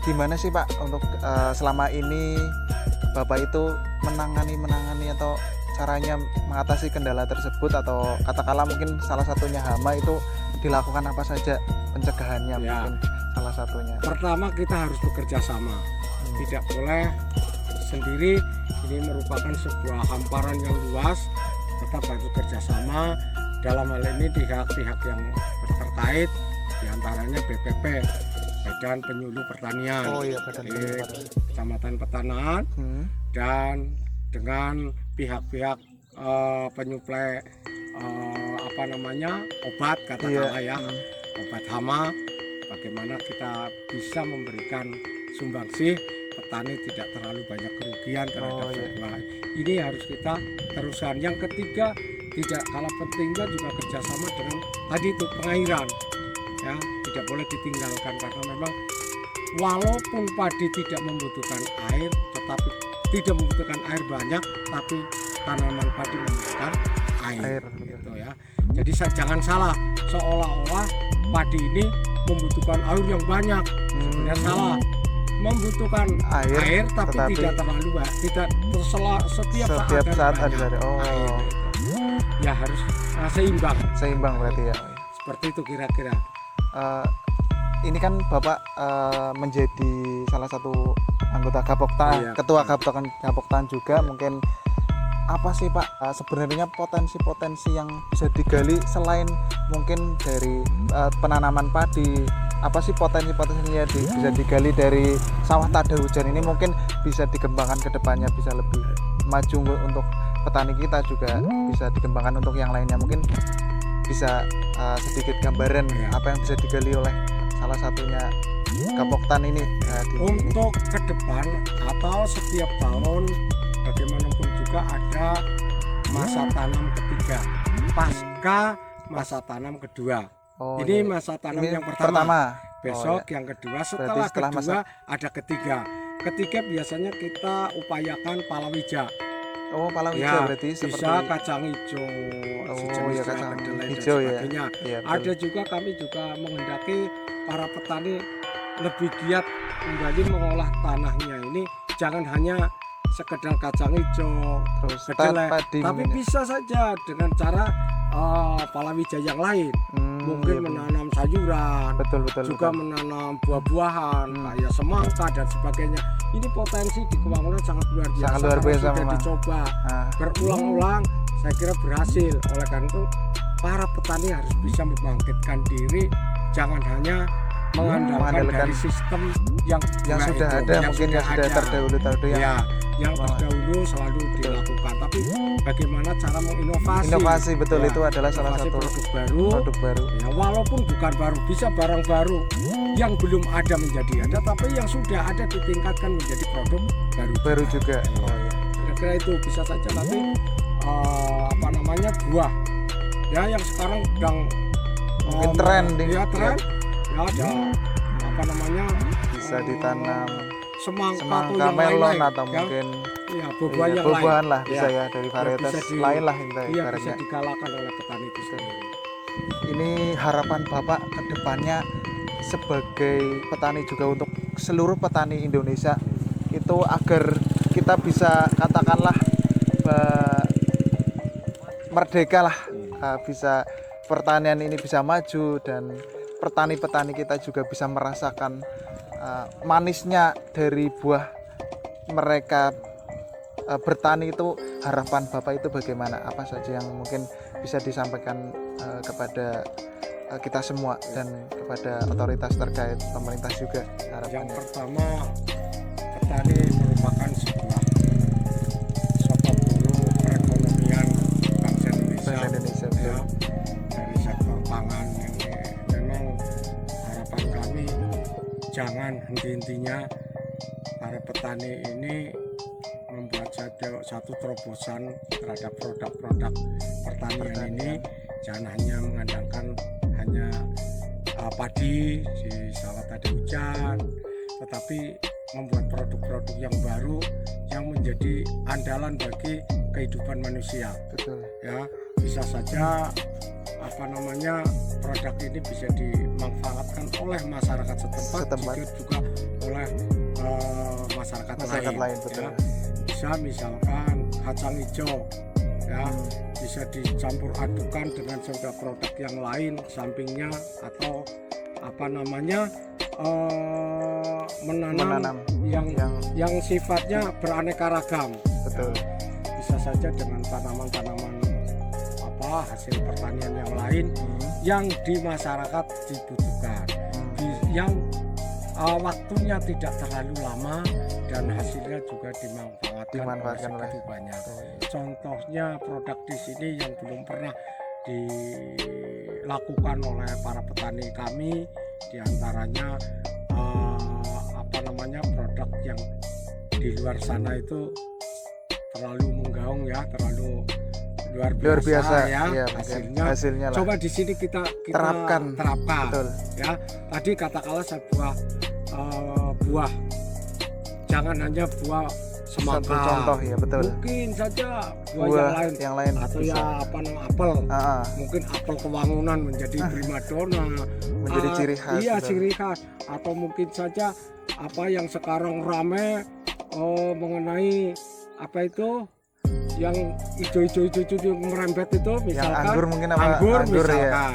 gimana sih Pak untuk selama ini Bapak itu menangani atau caranya mengatasi kendala tersebut, atau katakanlah mungkin salah satunya hama itu dilakukan apa saja pencegahannya Ya. mungkin salah satunya. Pertama kita harus bekerja sama, tidak boleh sendiri. Ini merupakan sebuah hamparan yang luas, tetap harus bekerja sama. Dalam hal ini pihak-pihak yang terkait, diantaranya BPP, Badan Penyuluh Pertanian, Oh iya, Badan Penyuluh Pertanian. Kecamatan Petanaan, dan dengan pihak-pihak penyuplai obat katakanlah ya, obat hama. Bagaimana kita bisa memberikan sumbangsih, petani tidak terlalu banyak kerugian terhadap sebuah. Ini harus kita teruskan. Yang ketiga, tidak kalah pentingnya juga kerjasama dengan tadi itu pengairan, ya, tidak boleh ditinggalkan, karena memang walaupun padi tidak membutuhkan air, tetapi tidak membutuhkan air banyak, tapi tanaman padi membutuhkan air gitu ya. Jadi jangan salah, seolah-olah padi ini membutuhkan air yang banyak. Sebenarnya salah, membutuhkan air tapi tidak terlalu banyak, tidak setiap saat ada air. Ya harus Seimbang berarti ya. Seperti itu kira-kira. Ini kan Bapak menjadi salah satu anggota Gapoktan, ketua Gapoktan juga. Mungkin apa sih Pak sebenarnya potensi-potensi yang bisa digali selain mungkin dari penanaman padi? Apa sih potensi-potensinya bisa digali dari sawah tada hujan ini, mungkin bisa dikembangkan ke depannya, bisa lebih maju untuk petani kita, juga bisa dikembangkan untuk yang lainnya. Mungkin bisa sedikit gambaran apa yang bisa digali oleh salah satunya Gapoktan ini untuk ke depan atau setiap tahun, bagaimanapun juga ada masa tanam ketiga pasca masa tanam kedua. Ini masa tanam yang pertama. Besok yang kedua, setelah kedua ada ketiga. Ketiga biasanya kita upayakan palawija. Palawija Ya, berarti bisa seperti kacang hijau, ya, kacang kedelai hijau dan ya. sebagainya. Iya, Ada juga, kami juga menghendaki para petani lebih giat kembali mengolah tanahnya ini, jangan hanya sekedar kacang hijau, terus kedelai, tapi bisa saja dengan cara palawija yang lain. Mungkin menanam sayuran, juga menanam buah-buahan kayak semangka dan sebagainya. Ini potensi di Kewanggunan sangat luar biasa. Sudah dicoba berulang-ulang, saya kira berhasil. Oleh karena itu para petani harus bisa membangkitkan diri, jangan hanya mengandalkan dari sistem yang sudah ada, mungkin yang sudah terdahulu yang terdahulu selalu dilakukan. Tapi bagaimana cara menginovasi? Betul, itu adalah salah satu produk baru. Ya, walaupun bukan baru, bisa barang baru yang belum ada menjadi ada, tapi yang sudah ada ditingkatkan menjadi produk baru juga. Kira-kira itu bisa saja nanti buah ya yang sekarang sedang mungkin trending. Ya tren. Ya ada bisa ditanam semangka melon lain-lain, atau mungkin buah-buahan lah bisa ya dari varietas lain lah yang bisa digalakan oleh petani itu sendiri. Ini harapan Bapak ke depannya sebagai petani juga untuk seluruh petani Indonesia itu, agar kita bisa katakanlah merdeka lah, bisa pertanian ini bisa maju dan petani-petani kita juga bisa merasakan manisnya dari buah mereka bertani itu. Harapan Bapak itu bagaimana? Apa saja yang mungkin bisa disampaikan kepada kita semua dan kepada otoritas terkait, pemerintah juga harapannya? Yang pertama, petani merupakan sebuah sosok guru perekonomian bangsa Indonesia. Ya, dari sektor pangan ini memang harapan kami jangan henti-hentinya para petani ini membuat satu terobosan terhadap produk-produk pertanian ini. Jangan hanya mengandalkan hanya padi di sawah tada hujan, tetapi membuat produk-produk yang baru yang menjadi andalan bagi kehidupan manusia. Betul. Ya, bisa saja produk ini bisa dimanfaatkan oleh masyarakat setempat. Juga oleh masyarakat lain betul. ya. Bisa misalkan kacang hijau ya, bisa dicampur adukan dengan produk yang lain sampingnya, atau apa namanya menanam yang sifatnya beraneka ragam. Betul. Bisa saja dengan tanaman-tanaman hasil pertanian yang lain yang di masyarakat dibutuhkan, yang waktunya tidak terlalu lama dan hasilnya juga dimanfaatkan oleh banyak. Contohnya produk di sini yang belum pernah dilakukan oleh para petani kami, diantaranya produk yang di luar sana itu terlalu menggaung ya, terlalu luar biasa ya, hasilnya coba di sini kita terapkan. Betul. Ya, tadi katakanlah sebuah buah, jangan hanya buah semangka, satu contoh ya, betul. Mungkin saja buah yang lain atau bisa. Apel. Mungkin apel Kewangunan menjadi primadona, menjadi ciri khas. Iya, ciri khas. Atau mungkin saja apa yang sekarang rame mengenai apa itu yang hijau yang merembet itu, misalkan yang anggur, mungkin anggur misalkan ya.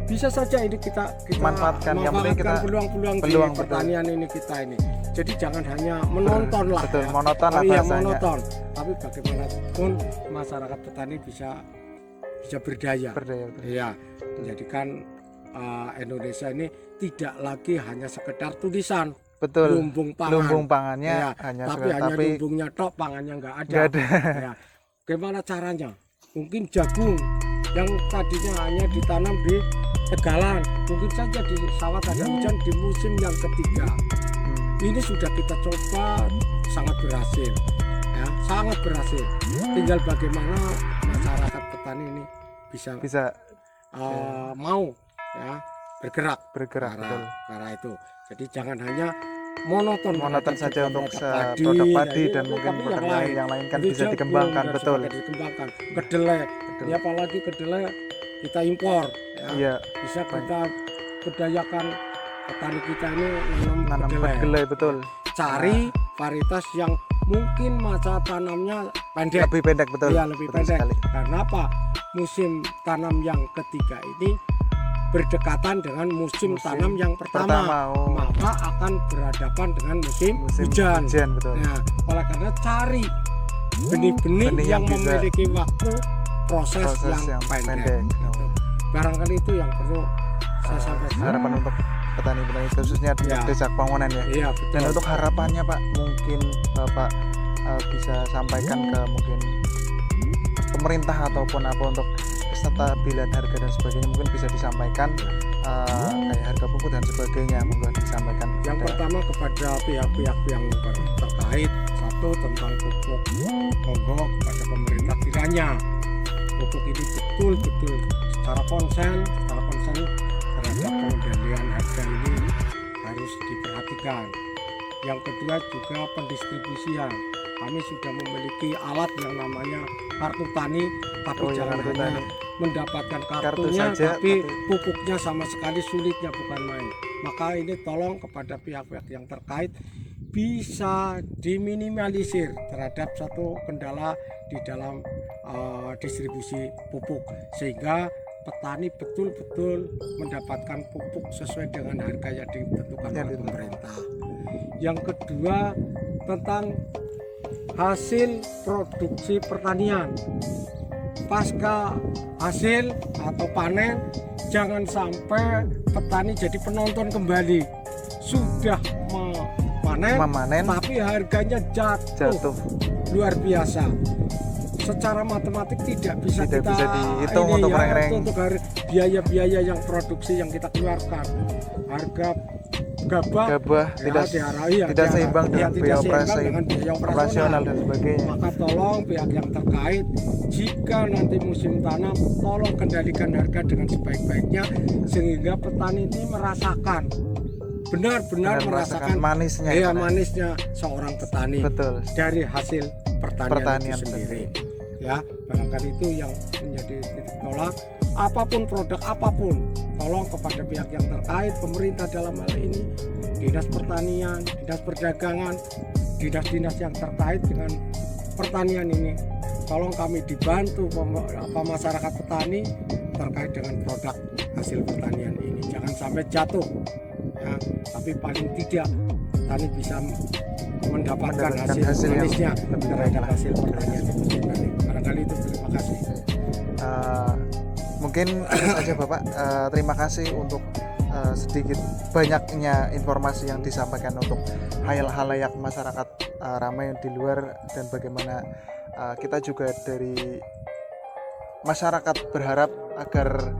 Bisa saja ini kita manfaatkan peluang pertanian ini kita ini. Jadi jangan hanya menonton lah, betul, ya. monoton lah bahasanya. Monoton. Tapi bagaimanapun masyarakat petani bisa berdaya. Iya, menjadikan Indonesia ini tidak lagi hanya sekedar tulisan. Betul. Lumbung pangannya ya, hanya hanya lumbungnya tok, pangannya nggak ada. Ya. Gimana caranya? Mungkin jagung yang tadinya hanya ditanam di tegalan, mungkin saja di sawah ada hujan di musim yang ketiga. Ini sudah kita coba, sangat berhasil, ya, sangat berhasil. Tinggal bagaimana masyarakat petani ini bisa mau ya bergerak karena itu. Jadi jangan hanya monoton saja untuk produk padi dan mungkin produk yang lain kan bisa dikembangkan. Betul. Kedelai. Ya, apalagi kedelai kita impor ya. Iya. Bisa kita berdayakan petani kita ini nanam kedelai, betul. Cari varietas yang mungkin masa tanamnya pendek. Lebih pendek, betul. Iya, lebih pendek. Sekali. Karena apa? Musim tanam yang ketiga ini berdekatan dengan musim tanam yang pertama. Maka akan berhadapan dengan musim hujan. Betul. Nah, oleh karena cari benih-benih yang memiliki waktu proses yang pendek. Gitu. Barangkali itu yang perlu saya sampaikan. Harapan untuk petani-petani khususnya di Desa Kewangunan ya. Iya, betul. Dan untuk harapannya Pak, mungkin Bapak bisa sampaikan ke mungkin pemerintah ataupun apa untuk kestabilan harga dan sebagainya, mungkin bisa disampaikan kayak harga pupuk dan sebagainya, mungkin disampaikan. Yang pertama kepada pihak-pihak yang terkait, satu tentang pupuk, monggo kepada pemerintah kiranya pupuk ini betul-betul secara konsen terhadap pengendalian harga ini harus diperhatikan. Yang kedua juga pendistribusian. Kami sudah memiliki alat yang namanya kartu tani, tapi jangan hanya mendapatkan kartunya, tapi pupuknya sama sekali sulitnya bukan main. Maka ini tolong kepada pihak-pihak yang terkait bisa diminimalisir terhadap satu kendala di dalam distribusi pupuk, sehingga petani betul-betul mendapatkan pupuk sesuai dengan harga yang ditentukan oleh pemerintah. Yang kedua tentang hasil produksi pertanian. Pasca hasil atau panen, jangan sampai petani jadi penonton kembali. Sudah memanen tapi harganya jatuh luar biasa. Secara matematik tidak bisa dihitung untuk biaya-biaya yang produksi yang kita keluarkan. Harga gabah tidak seimbang dengan biaya operasional dan sebagainya. Maka tolong pihak yang terkait, jika nanti musim tanam, tolong kendalikan harga dengan sebaik-baiknya sehingga petani ini merasakan benar-benar merasakan manisnya seorang petani. Betul. Dari hasil pertanian itu sendiri. Ya, barangkali itu yang menjadi titik tolak. Apapun produk apapun, tolong kepada pihak yang terkait, pemerintah dalam hal ini, Dinas Pertanian, Dinas Perdagangan, dinas-dinas yang terkait dengan pertanian ini, tolong kami dibantu masyarakat petani terkait dengan produk hasil pertanian ini. Jangan sampai jatuh, ya, tapi paling tidak petani bisa mendapatkan hasil manisnya terhadap hasil pertanian itu sendiri. Barangkali itu, terima kasih. Mungkin itu saja Bapak. Terima kasih untuk sedikit banyaknya informasi yang disampaikan untuk halayak masyarakat ramai di luar, dan bagaimana kita juga dari masyarakat berharap agar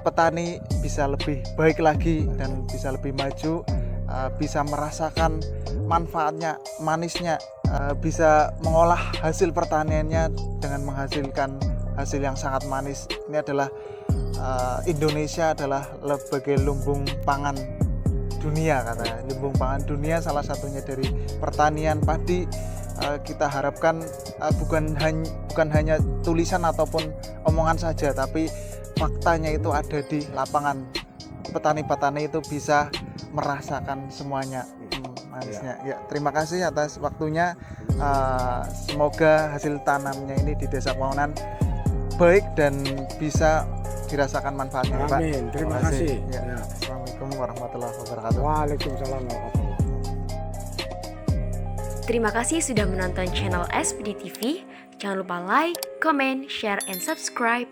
petani bisa lebih baik lagi dan bisa lebih maju, bisa merasakan manfaatnya, manisnya, bisa mengolah hasil pertaniannya dengan menghasilkan hasil yang sangat manis. Ini adalah Indonesia adalah sebagai lumbung pangan dunia, katanya. Lumbung pangan dunia salah satunya dari pertanian padi. Kita harapkan bukan hanya tulisan ataupun omongan saja, tapi faktanya itu ada di lapangan. Petani-petani itu bisa merasakan semuanya manisnya. Ya, terima kasih atas waktunya. Semoga hasil tanamnya ini di Desa Paonan baik dan bisa dirasakan manfaatnya, Pak. Amin. Terima kasih. Ya. Ya. Assalamualaikum warahmatullahi wabarakatuh. Waalaikumsalam warahmatullahi wabarakatuh. Terima kasih sudah menonton channel SPD TV. Jangan lupa like, comment, share, and subscribe.